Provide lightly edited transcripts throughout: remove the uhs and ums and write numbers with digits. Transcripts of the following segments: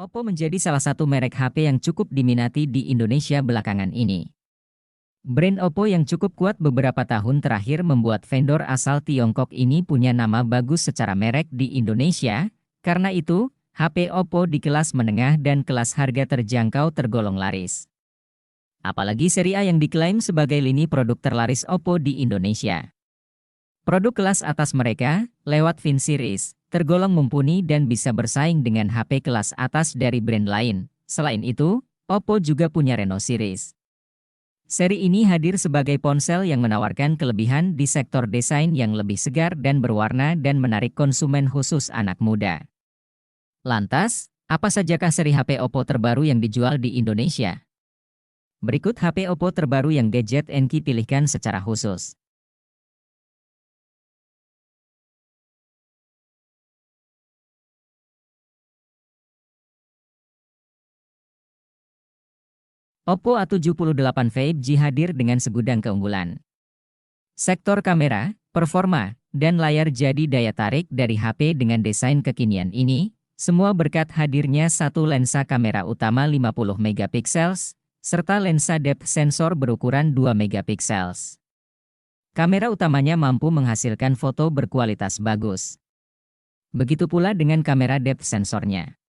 Oppo menjadi salah satu merek HP yang cukup diminati di Indonesia belakangan ini. Brand Oppo yang cukup kuat beberapa tahun terakhir membuat vendor asal Tiongkok ini punya nama bagus secara merek di Indonesia. Karena itu, HP Oppo di kelas menengah dan kelas harga terjangkau tergolong laris. Apalagi seri A yang diklaim sebagai lini produk terlaris Oppo di Indonesia. Produk kelas atas mereka, lewat Fin Series, tergolong mumpuni dan bisa bersaing dengan HP kelas atas dari brand lain. Selain itu, Oppo juga punya Reno Series. Seri ini hadir sebagai ponsel yang menawarkan kelebihan di sektor desain yang lebih segar dan berwarna dan menarik konsumen khusus anak muda. Lantas, apa sajakah seri HP Oppo terbaru yang dijual di Indonesia? Berikut HP Oppo terbaru yang Gadget NQ pilihkan secara khusus. Oppo A78 5G hadir dengan segudang keunggulan. Sektor kamera, performa, dan layar jadi daya tarik dari HP dengan desain kekinian ini, semua berkat hadirnya satu lensa kamera utama 50 megapiksel, serta lensa depth sensor berukuran 2 megapiksel. Kamera utamanya mampu menghasilkan foto berkualitas bagus. Begitu pula dengan kamera depth sensornya.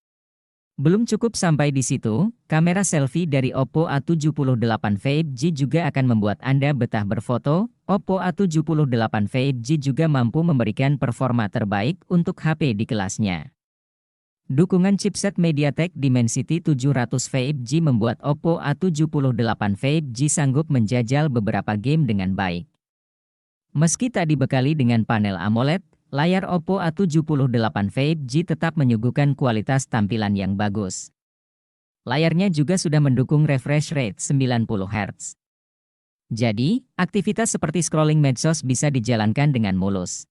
Belum cukup sampai di situ, kamera selfie dari Oppo A78 5G juga akan membuat Anda betah berfoto. Oppo A78 5G juga mampu memberikan performa terbaik untuk HP di kelasnya. Dukungan chipset MediaTek Dimensity 700 5G membuat Oppo A78 5G sanggup menjajal beberapa game dengan baik. Meski tak dibekali dengan panel AMOLED, layar Oppo A78 5G tetap menyuguhkan kualitas tampilan yang bagus. Layarnya juga sudah mendukung refresh rate 90 Hz. Jadi, aktivitas seperti scrolling medsos bisa dijalankan dengan mulus.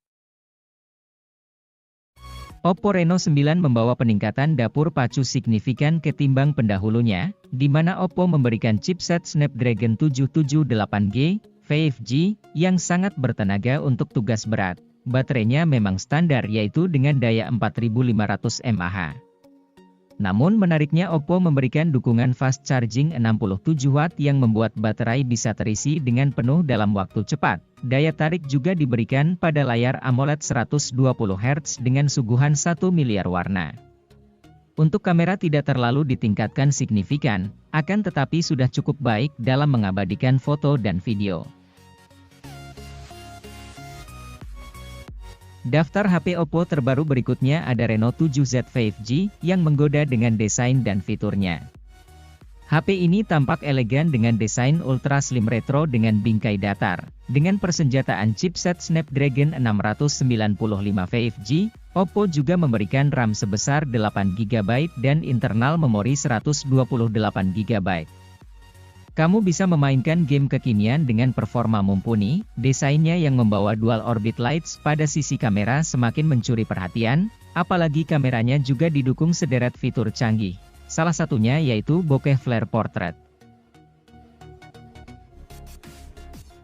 Oppo Reno 9 membawa peningkatan dapur pacu signifikan ketimbang pendahulunya, di mana Oppo memberikan chipset Snapdragon 778G 5G yang sangat bertenaga untuk tugas berat. Baterainya memang standar yaitu dengan daya 4500 mAh. Namun menariknya Oppo memberikan dukungan fast charging 67 Watt yang membuat baterai bisa terisi dengan penuh dalam waktu cepat. Daya tarik juga diberikan pada layar AMOLED 120 Hz dengan suguhan 1 miliar warna. Untuk kamera tidak terlalu ditingkatkan signifikan, akan tetapi sudah cukup baik dalam mengabadikan foto dan video. Daftar HP Oppo terbaru berikutnya ada Reno 7Z 5G yang menggoda dengan desain dan fiturnya. HP ini tampak elegan dengan desain ultra slim retro dengan bingkai datar. Dengan persenjataan chipset Snapdragon 695 5G, Oppo juga memberikan RAM sebesar 8GB dan internal memori 128GB. Kamu bisa memainkan game kekinian dengan performa mumpuni. Desainnya yang membawa dual orbit lights pada sisi kamera semakin mencuri perhatian, apalagi kameranya juga didukung sederet fitur canggih. Salah satunya yaitu bokeh flare portrait.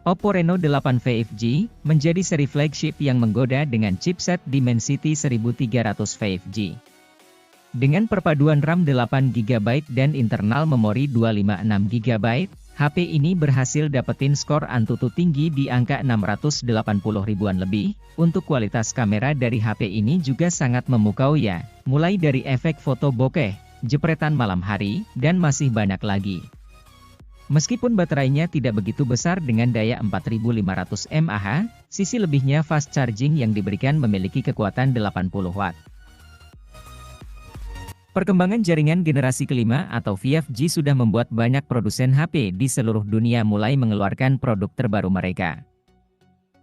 Oppo Reno 8 5G menjadi seri flagship yang menggoda dengan chipset Dimensity 1300 5G. Dengan perpaduan RAM 8GB dan internal memori 256GB, HP ini berhasil dapetin skor Antutu tinggi di angka 680 ribuan lebih. Untuk kualitas kamera dari HP ini juga sangat memukau ya, mulai dari efek foto bokeh, jepretan malam hari, dan masih banyak lagi. Meskipun baterainya tidak begitu besar dengan daya 4500 mAh, sisi lebihnya fast charging yang diberikan memiliki kekuatan 80 Watt. Perkembangan jaringan generasi kelima atau 5G sudah membuat banyak produsen HP di seluruh dunia mulai mengeluarkan produk terbaru mereka.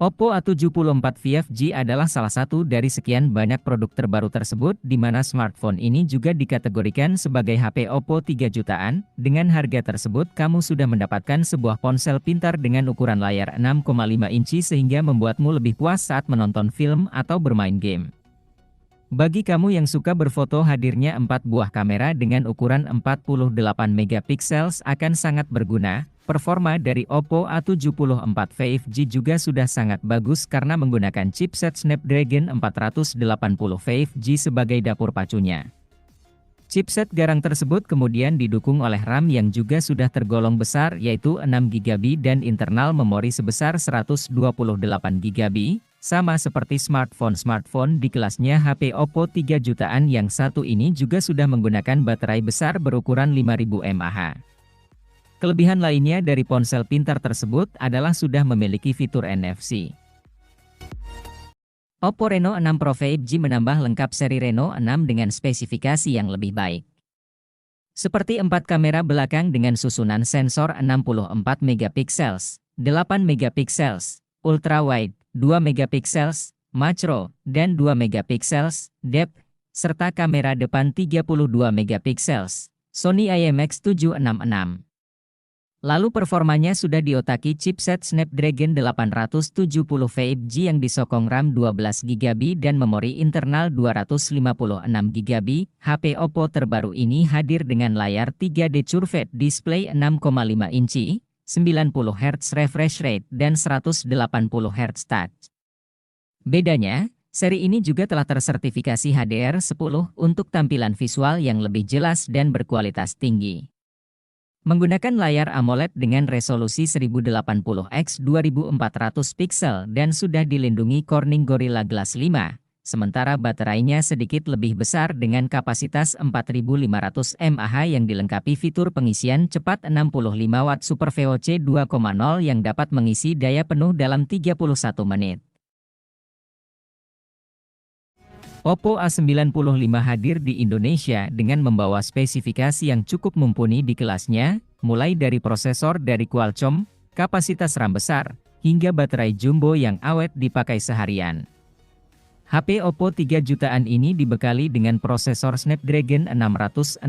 Oppo A74 5G adalah salah satu dari sekian banyak produk terbaru tersebut di mana smartphone ini juga dikategorikan sebagai HP Oppo 3 jutaan. Dengan harga tersebut kamu sudah mendapatkan sebuah ponsel pintar dengan ukuran layar 6,5 inci sehingga membuatmu lebih puas saat menonton film atau bermain game. Bagi kamu yang suka berfoto, hadirnya 4 buah kamera dengan ukuran 48 megapiksel akan sangat berguna. Performa dari Oppo A74 5G juga sudah sangat bagus karena menggunakan chipset Snapdragon 480 5G sebagai dapur pacunya. Chipset garang tersebut kemudian didukung oleh RAM yang juga sudah tergolong besar yaitu 6GB dan internal memori sebesar 128GB, sama seperti smartphone di kelasnya HP Oppo 3 jutaan yang satu ini juga sudah menggunakan baterai besar berukuran 5000 mAh. Kelebihan lainnya dari ponsel pintar tersebut adalah sudah memiliki fitur NFC. Oppo Reno 6 Pro 5G menambah lengkap seri Reno 6 dengan spesifikasi yang lebih baik. Seperti 4 kamera belakang dengan susunan sensor 64 megapiksels, 8 megapiksels, ultra wide, 2 megapiksels, macro, dan 2 megapiksels, depth, serta kamera depan 32 megapiksels, Sony IMX766. Lalu performanya sudah diotaki chipset Snapdragon 870 5G yang disokong RAM 12GB dan memori internal 256GB. HP Oppo terbaru ini hadir dengan layar 3D Curved Display 6,5 inci, 90Hz refresh rate dan 180Hz touch. Bedanya, seri ini juga telah tersertifikasi HDR10 untuk tampilan visual yang lebih jelas dan berkualitas tinggi. Menggunakan layar AMOLED dengan resolusi 1080x2400 pixel dan sudah dilindungi Corning Gorilla Glass 5, sementara baterainya sedikit lebih besar dengan kapasitas 4500 mAh yang dilengkapi fitur pengisian cepat 65 Watt Super VOC 2.0 yang dapat mengisi daya penuh dalam 31 menit. Oppo A95 hadir di Indonesia dengan membawa spesifikasi yang cukup mumpuni di kelasnya, mulai dari prosesor dari Qualcomm, kapasitas RAM besar, hingga baterai jumbo yang awet dipakai seharian. HP Oppo 3 jutaan ini dibekali dengan prosesor Snapdragon 662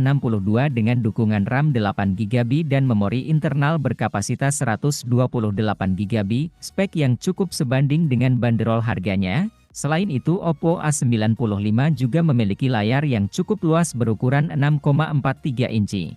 dengan dukungan RAM 8GB dan memori internal berkapasitas 128GB, spek yang cukup sebanding dengan bandrol harganya. Selain itu, Oppo A95 juga memiliki layar yang cukup luas berukuran 6,43 inci.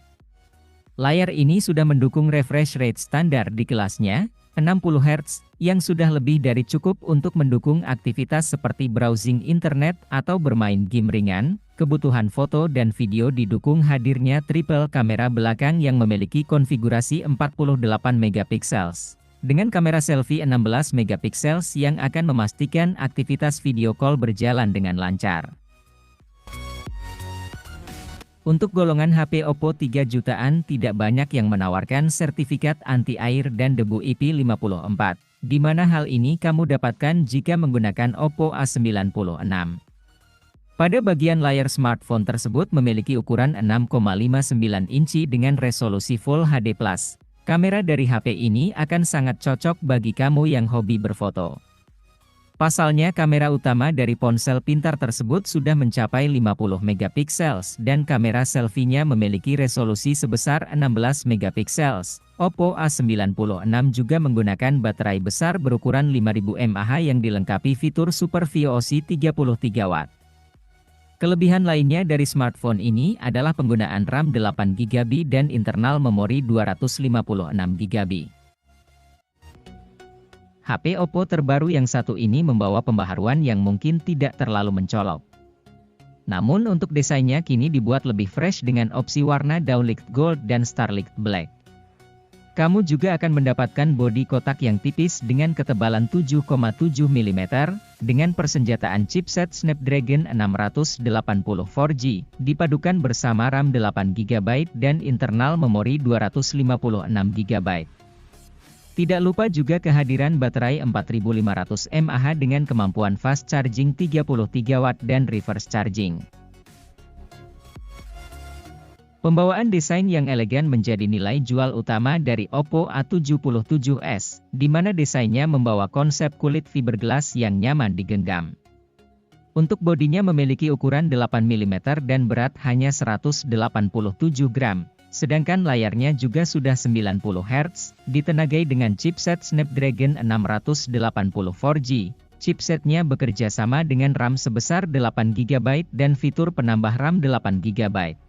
Layar ini sudah mendukung refresh rate standar di kelasnya, 60 Hz, yang sudah lebih dari cukup untuk mendukung aktivitas seperti browsing internet atau bermain game ringan. Kebutuhan foto dan video didukung hadirnya triple kamera belakang yang memiliki konfigurasi 48 megapiksels. Dengan kamera selfie 16 megapiksels yang akan memastikan aktivitas video call berjalan dengan lancar. Untuk golongan HP Oppo 3 jutaan tidak banyak yang menawarkan sertifikat anti-air dan debu IP54, di mana hal ini kamu dapatkan jika menggunakan Oppo A96. Pada bagian layar smartphone tersebut memiliki ukuran 6,59 inci dengan resolusi Full HD+. Kamera dari HP ini akan sangat cocok bagi kamu yang hobi berfoto. Pasalnya kamera utama dari ponsel pintar tersebut sudah mencapai 50 megapiksels dan kamera selfie-nya memiliki resolusi sebesar 16 megapiksels. Oppo A96 juga menggunakan baterai besar berukuran 5000 mAh yang dilengkapi fitur Super VOC 33 Watt. Kelebihan lainnya dari smartphone ini adalah penggunaan RAM 8GB dan internal memori 256GB. HP Oppo terbaru yang satu ini membawa pembaharuan yang mungkin tidak terlalu mencolok. Namun untuk desainnya kini dibuat lebih fresh dengan opsi warna Downlight Gold dan Starlight Black. Kamu juga akan mendapatkan bodi kotak yang tipis dengan ketebalan 7,7 mm, dengan persenjataan chipset Snapdragon 680 4G, dipadukan bersama RAM 8GB dan internal memori 256GB. Tidak lupa juga kehadiran baterai 4500 mAh dengan kemampuan fast charging 33 Watt dan reverse charging. Pembawaan desain yang elegan menjadi nilai jual utama dari Oppo A77s, di mana desainnya membawa konsep kulit fiberglass yang nyaman digenggam. Untuk bodinya memiliki ukuran 8 mm dan berat hanya 187 gram, sedangkan layarnya juga sudah 90 Hz, ditenagai dengan chipset Snapdragon 680 4G. Chipsetnya bekerja sama dengan RAM sebesar 8GB dan fitur penambah RAM 8GB.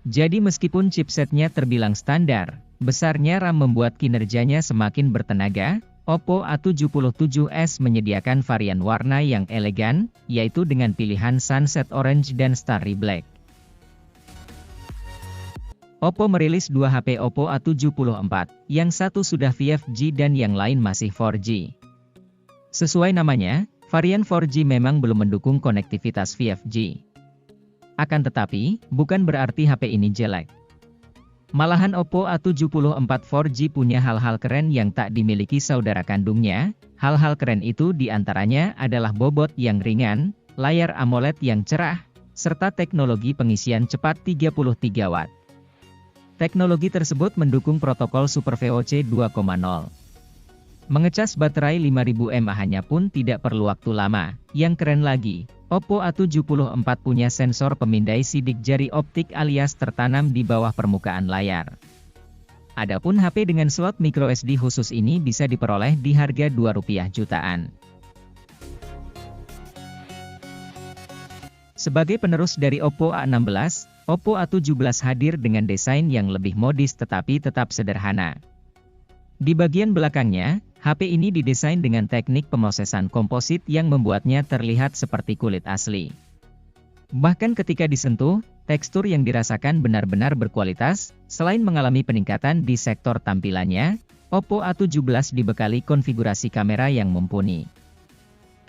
Jadi meskipun chipsetnya terbilang standar, besarnya RAM membuat kinerjanya semakin bertenaga. Oppo A77s menyediakan varian warna yang elegan, yaitu dengan pilihan Sunset Orange dan Starry Black. Oppo merilis dua HP Oppo A74, yang satu sudah 5G dan yang lain masih 4G. Sesuai namanya, varian 4G memang belum mendukung konektivitas 5G. Akan tetapi, bukan berarti HP ini jelek. Malahan Oppo A74 4G punya hal-hal keren yang tak dimiliki saudara kandungnya. Hal-hal keren itu diantaranya adalah bobot yang ringan, layar AMOLED yang cerah, serta teknologi pengisian cepat 33 Watt. Teknologi tersebut mendukung protokol Super VOC 2.0. Mengecas baterai 5000 mAh-nya pun tidak perlu waktu lama. Yang keren lagi, Oppo A74 punya sensor pemindai sidik jari optik alias tertanam di bawah permukaan layar. Adapun HP dengan slot microSD khusus ini bisa diperoleh di harga Rp2 jutaan. Sebagai penerus dari Oppo A16, Oppo A17 hadir dengan desain yang lebih modis tetapi tetap sederhana. Di bagian belakangnya, HP ini didesain dengan teknik pemrosesan komposit yang membuatnya terlihat seperti kulit asli. Bahkan ketika disentuh, tekstur yang dirasakan benar-benar berkualitas. Selain mengalami peningkatan di sektor tampilannya, Oppo A17 dibekali konfigurasi kamera yang mumpuni.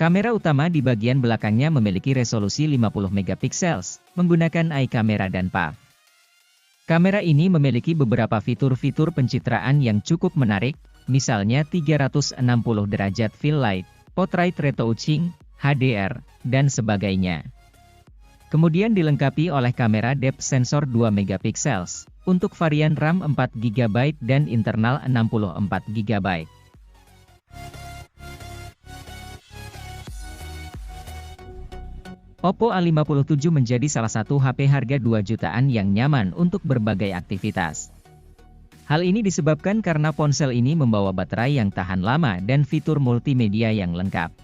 Kamera utama di bagian belakangnya memiliki resolusi 50 megapiksel, menggunakan eye camera dan PAF. Kamera ini memiliki beberapa fitur-fitur pencitraan yang cukup menarik, misalnya 360 derajat fill light, portrait retouching, HDR, dan sebagainya. Kemudian dilengkapi oleh kamera depth sensor 2 megapiksel, untuk varian RAM 4 GB dan internal 64 GB. Oppo A57 menjadi salah satu HP harga 2 jutaan yang nyaman untuk berbagai aktivitas. Hal ini disebabkan karena ponsel ini membawa baterai yang tahan lama dan fitur multimedia yang lengkap.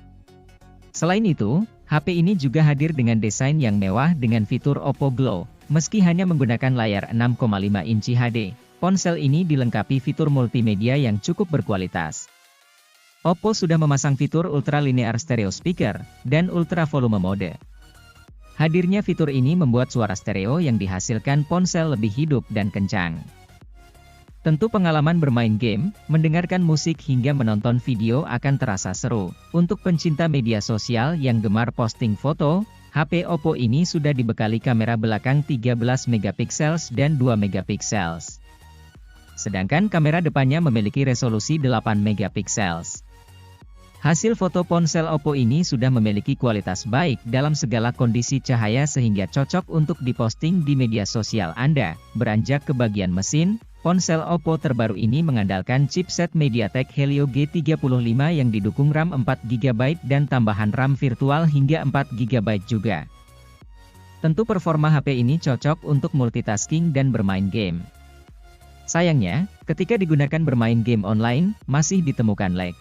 Selain itu, HP ini juga hadir dengan desain yang mewah dengan fitur Oppo Glow. Meski hanya menggunakan layar 6,5 inci HD, ponsel ini dilengkapi fitur multimedia yang cukup berkualitas. Oppo sudah memasang fitur Ultra Linear Stereo Speaker dan Ultra Volume Mode. Hadirnya fitur ini membuat suara stereo yang dihasilkan ponsel lebih hidup dan kencang. Tentu pengalaman bermain game, mendengarkan musik hingga menonton video akan terasa seru. Untuk pencinta media sosial yang gemar posting foto, HP Oppo ini sudah dibekali kamera belakang 13 megapiksel dan 2 megapiksel. Sedangkan kamera depannya memiliki resolusi 8 megapiksel. Hasil foto ponsel Oppo ini sudah memiliki kualitas baik dalam segala kondisi cahaya sehingga cocok untuk diposting di media sosial Anda. Beranjak ke bagian mesin, ponsel Oppo terbaru ini mengandalkan chipset MediaTek Helio G35 yang didukung RAM 4 GB dan tambahan RAM virtual hingga 4 GB juga. Tentu performa HP ini cocok untuk multitasking dan bermain game. Sayangnya, ketika digunakan bermain game online, masih ditemukan lag.